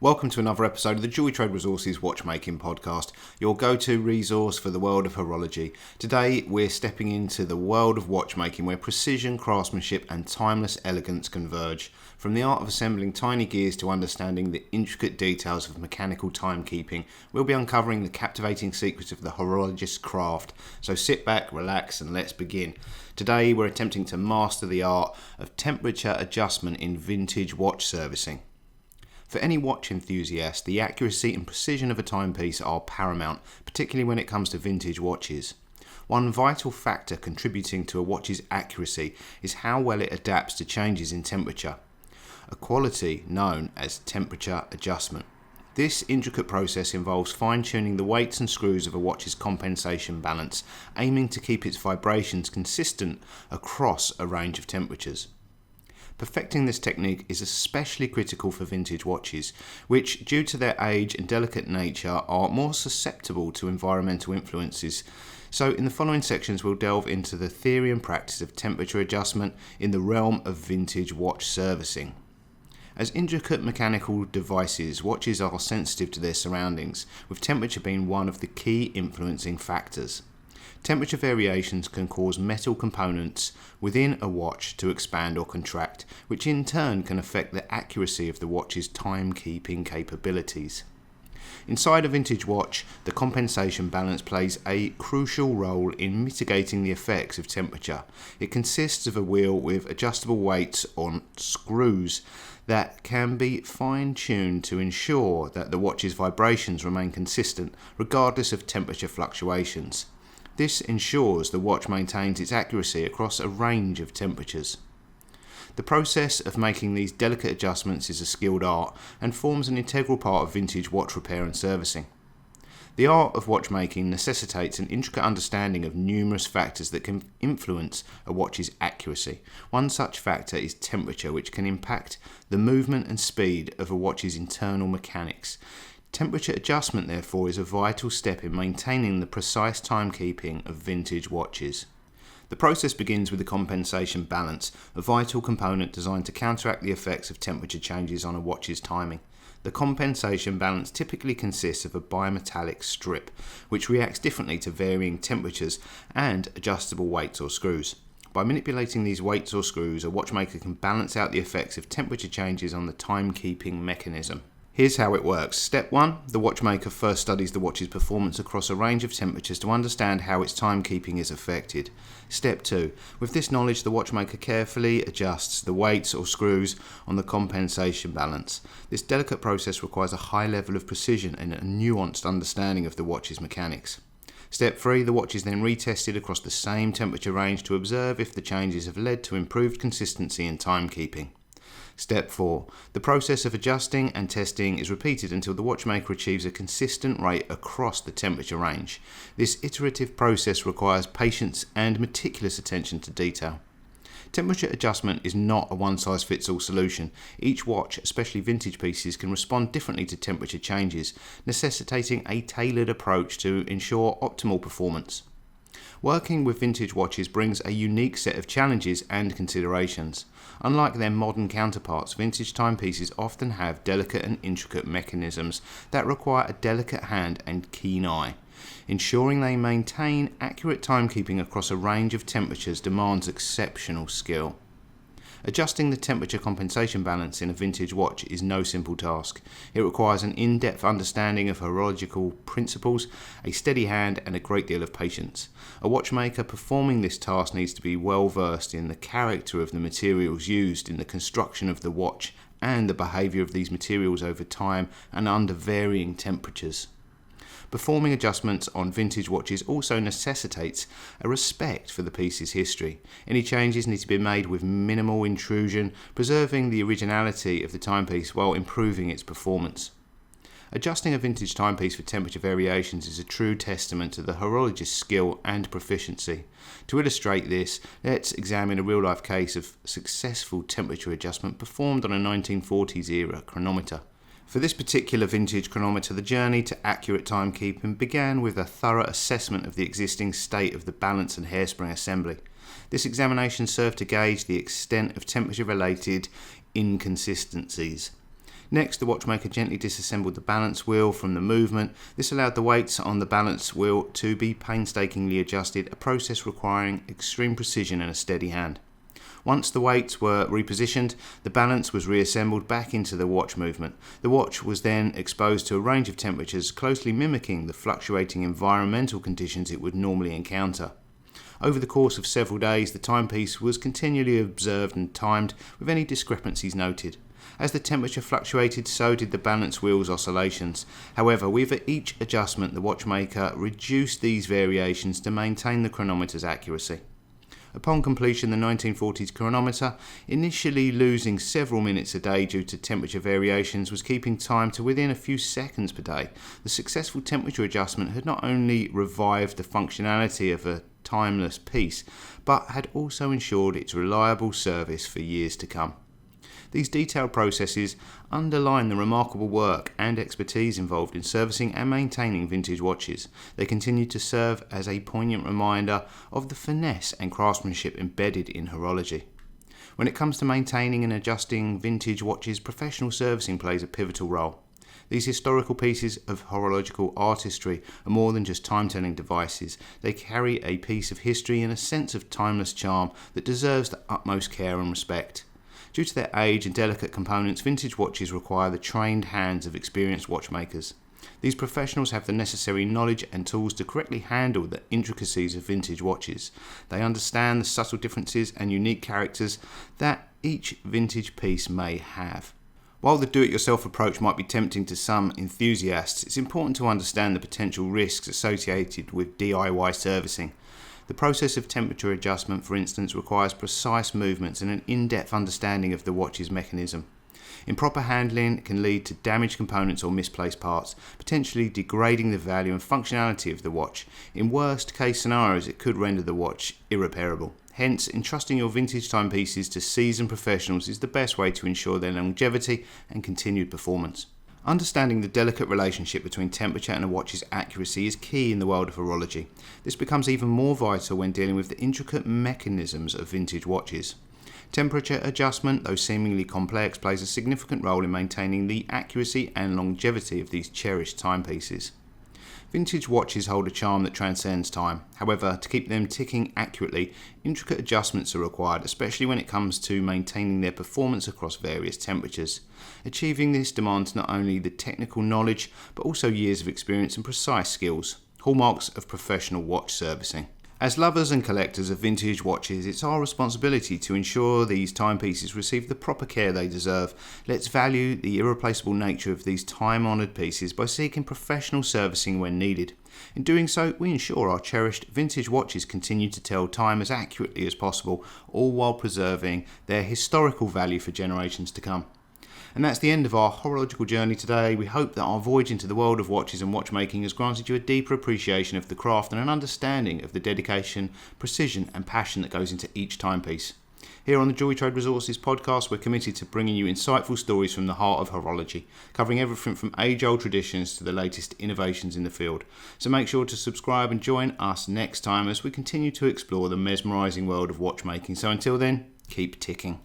Welcome to another episode of the Jewellery Trade Resources Watchmaking Podcast, your go-to resource for the world of horology. Today we're stepping into the world of watchmaking where precision, craftsmanship and timeless elegance converge. From the art of assembling tiny gears to understanding the intricate details of mechanical timekeeping, we'll be uncovering the captivating secrets of the horologist's craft. So sit back, relax and let's begin. Today we're attempting to master the art of temperature adjustment in vintage watch servicing. For any watch enthusiast, the accuracy and precision of a timepiece are paramount, particularly when it comes to vintage watches. One vital factor contributing to a watch's accuracy is how well it adapts to changes in temperature, a quality known as temperature adjustment. This intricate process involves fine-tuning the weights and screws of a watch's compensation balance, aiming to keep its vibrations consistent across a range of temperatures. Perfecting this technique is especially critical for vintage watches, which, due to their age and delicate nature, are more susceptible to environmental influences. So in the following sections we'll delve into the theory and practice of temperature adjustment in the realm of vintage watch servicing. As intricate mechanical devices, watches are sensitive to their surroundings, with temperature being one of the key influencing factors. Temperature variations can cause metal components within a watch to expand or contract, which in turn can affect the accuracy of the watch's timekeeping capabilities. Inside a vintage watch, the compensation balance plays a crucial role in mitigating the effects of temperature. It consists of a wheel with adjustable weights on screws that can be fine-tuned to ensure that the watch's vibrations remain consistent regardless of temperature fluctuations. This ensures the watch maintains its accuracy across a range of temperatures. The process of making these delicate adjustments is a skilled art and forms an integral part of vintage watch repair and servicing. The art of watchmaking necessitates an intricate understanding of numerous factors that can influence a watch's accuracy. One such factor is temperature, which can impact the movement and speed of a watch's internal mechanics. Temperature adjustment, therefore, is a vital step in maintaining the precise timekeeping of vintage watches. The process begins with the compensation balance, a vital component designed to counteract the effects of temperature changes on a watch's timing. The compensation balance typically consists of a bimetallic strip, which reacts differently to varying temperatures and adjustable weights or screws. By manipulating these weights or screws, a watchmaker can balance out the effects of temperature changes on the timekeeping mechanism. Here's how it works. Step 1. The watchmaker first studies the watch's performance across a range of temperatures to understand how its timekeeping is affected. Step 2. With this knowledge, the watchmaker carefully adjusts the weights or screws on the compensation balance. This delicate process requires a high level of precision and a nuanced understanding of the watch's mechanics. Step 3. The watch is then retested across the same temperature range to observe if the changes have led to improved consistency in timekeeping. Step 4. The process of adjusting and testing is repeated until the watchmaker achieves a consistent rate across the temperature range. This iterative process requires patience and meticulous attention to detail. Temperature adjustment is not a one-size-fits-all solution. Each watch, especially vintage pieces, can respond differently to temperature changes, necessitating a tailored approach to ensure optimal performance. Working with vintage watches brings a unique set of challenges and considerations. Unlike their modern counterparts, vintage timepieces often have delicate and intricate mechanisms that require a delicate hand and keen eye. Ensuring they maintain accurate timekeeping across a range of temperatures demands exceptional skill. Adjusting the temperature compensation balance in a vintage watch is no simple task. It requires an in-depth understanding of horological principles, a steady hand and a great deal of patience. A watchmaker performing this task needs to be well versed in the character of the materials used in the construction of the watch and the behaviour of these materials over time and under varying temperatures. Performing adjustments on vintage watches also necessitates a respect for the piece's history. Any changes need to be made with minimal intrusion, preserving the originality of the timepiece while improving its performance. Adjusting a vintage timepiece for temperature variations is a true testament to the horologist's skill and proficiency. To illustrate this, let's examine a real-life case of successful temperature adjustment performed on a 1940s era chronometer. For this particular vintage chronometer, the journey to accurate timekeeping began with a thorough assessment of the existing state of the balance and hairspring assembly. This examination served to gauge the extent of temperature-related inconsistencies. Next, the watchmaker gently disassembled the balance wheel from the movement. This allowed the weights on the balance wheel to be painstakingly adjusted, a process requiring extreme precision and a steady hand. Once the weights were repositioned, the balance was reassembled back into the watch movement. The watch was then exposed to a range of temperatures closely mimicking the fluctuating environmental conditions it would normally encounter. Over the course of several days, the timepiece was continually observed and timed with any discrepancies noted. As the temperature fluctuated, so did the balance wheel's oscillations. However, with each adjustment, the watchmaker reduced these variations to maintain the chronometer's accuracy. Upon completion, the 1940s chronometer, initially losing several minutes a day due to temperature variations, was keeping time to within a few seconds per day. The successful temperature adjustment had not only revived the functionality of a timeless piece, but had also ensured its reliable service for years to come. These detailed processes underline the remarkable work and expertise involved in servicing and maintaining vintage watches. They continue to serve as a poignant reminder of the finesse and craftsmanship embedded in horology. When it comes to maintaining and adjusting vintage watches, professional servicing plays a pivotal role. These historical pieces of horological artistry are more than just time-telling devices. They carry a piece of history and a sense of timeless charm that deserves the utmost care and respect. Due to their age and delicate components, vintage watches require the trained hands of experienced watchmakers. These professionals have the necessary knowledge and tools to correctly handle the intricacies of vintage watches. They understand the subtle differences and unique characters that each vintage piece may have. While the do-it-yourself approach might be tempting to some enthusiasts, it's important to understand the potential risks associated with DIY servicing. The process of temperature adjustment, for instance, requires precise movements and an in-depth understanding of the watch's mechanism. Improper handling can lead to damaged components or misplaced parts, potentially degrading the value and functionality of the watch. In worst-case scenarios, it could render the watch irreparable. Hence, entrusting your vintage timepieces to seasoned professionals is the best way to ensure their longevity and continued performance. Understanding the delicate relationship between temperature and a watch's accuracy is key in the world of horology. This becomes even more vital when dealing with the intricate mechanisms of vintage watches. Temperature adjustment, though seemingly complex, plays a significant role in maintaining the accuracy and longevity of these cherished timepieces. Vintage watches hold a charm that transcends time. However, to keep them ticking accurately, intricate adjustments are required, especially when it comes to maintaining their performance across various temperatures. Achieving this demands not only the technical knowledge, but also years of experience and precise skills, hallmarks of professional watch servicing. As lovers and collectors of vintage watches, it's our responsibility to ensure these timepieces receive the proper care they deserve. Let's value the irreplaceable nature of these time-honoured pieces by seeking professional servicing when needed. In doing so, we ensure our cherished vintage watches continue to tell time as accurately as possible, all while preserving their historical value for generations to come. And that's the end of our horological journey today. We hope that our voyage into the world of watches and watchmaking has granted you a deeper appreciation of the craft and an understanding of the dedication, precision and passion that goes into each timepiece. Here on the Jewellery Trade Resources Podcast, we're committed to bringing you insightful stories from the heart of horology, covering everything from age-old traditions to the latest innovations in the field. So make sure to subscribe and join us next time as we continue to explore the mesmerising world of watchmaking. So until then, keep ticking.